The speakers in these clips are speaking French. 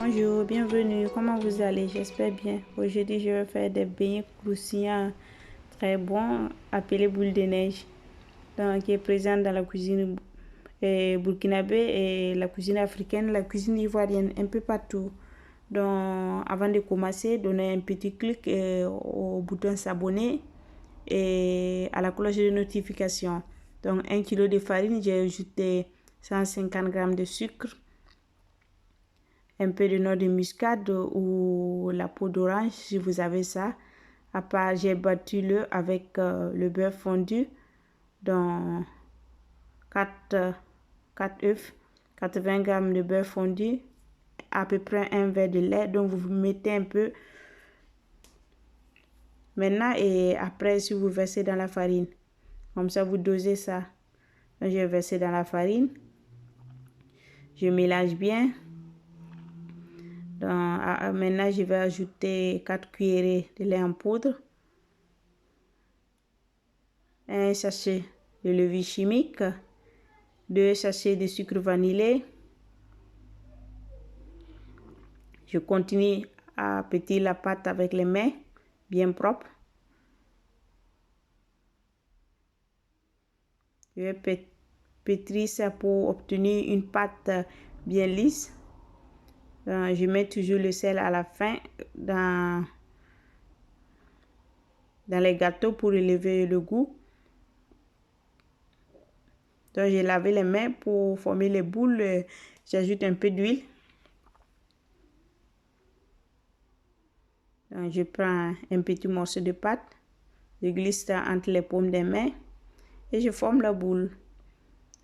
Bonjour, bienvenue, comment vous allez? J'espère bien. Aujourd'hui, je vais faire des beignets croustillants très bons, appelés boules de neige, qui est présent dans la cuisine burkinabé et la cuisine africaine, la cuisine ivoirienne, un peu partout. Donc, avant de commencer, donnez un petit clic au bouton s'abonner et à la cloche de notification. Donc, 1 kg de farine, j'ai ajouté 150 g de sucre, un peu de noix de muscade ou la peau d'orange si vous avez ça. À part, j'ai battu l'œuf avec le beurre fondu dans 4 œufs, 80 g de beurre fondu, à peu près un verre de lait. Donc vous mettez un peu maintenant et après si vous versez dans la farine, comme ça vous dosez ça. Donc je vais verser dans la farine, je mélange bien. Donc, maintenant je vais ajouter 4 cuillerées de lait en poudre, un sachet de levure chimique, 2 sachets de sucre vanillé. Je continue à pétrir la pâte avec les mains bien propres. Je vais pétrir ça pour obtenir une pâte bien lisse. Je mets toujours le sel à la fin dans les gâteaux pour élever le goût. Donc j'ai lavé les mains pour former les boules. J'ajoute un peu d'huile. Je prends un petit morceau de pâte, je glisse ça entre les paumes des mains et je forme la boule.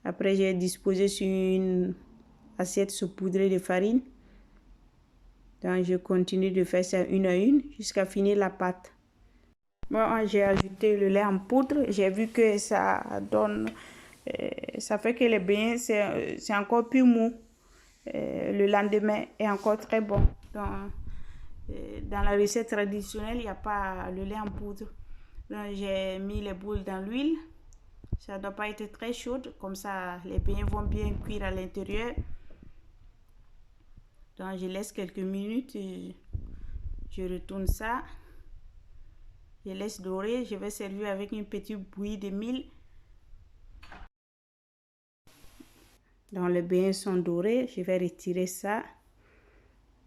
Après, j'ai disposé sur une assiette saupoudrée de farine. Donc, je continue de faire ça une à une jusqu'à finir la pâte. Bon, j'ai ajouté le lait en poudre. J'ai vu que ça donne, ça fait que les beignets, c'est encore plus mou. Le lendemain est encore très bon. Donc, dans la recette traditionnelle, il n'y a pas le lait en poudre. Donc, j'ai mis les boules dans l'huile. Ça ne doit pas être très chaude, comme ça les beignets vont bien cuire à l'intérieur. Donc je laisse quelques minutes, je retourne ça, je laisse dorer. Je vais servir avec une petite bouillie de mil. Donc les beignets sont dorés, je vais retirer ça.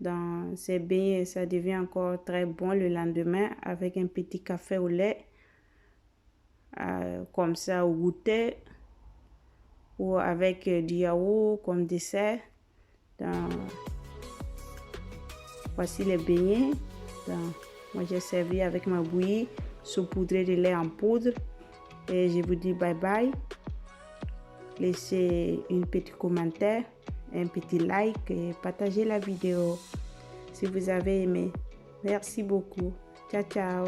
Dans ces beignets, ça devient encore très bon le lendemain avec un petit café au lait, comme ça au goûter, ou avec du yaourt comme dessert. Donc, voici les beignets. Donc, moi j'ai servi avec ma bouillie saupoudrée de lait en poudre. Et je vous dis bye bye. Laissez un petit commentaire, un petit like et partagez la vidéo si vous avez aimé. Merci beaucoup. Ciao, ciao.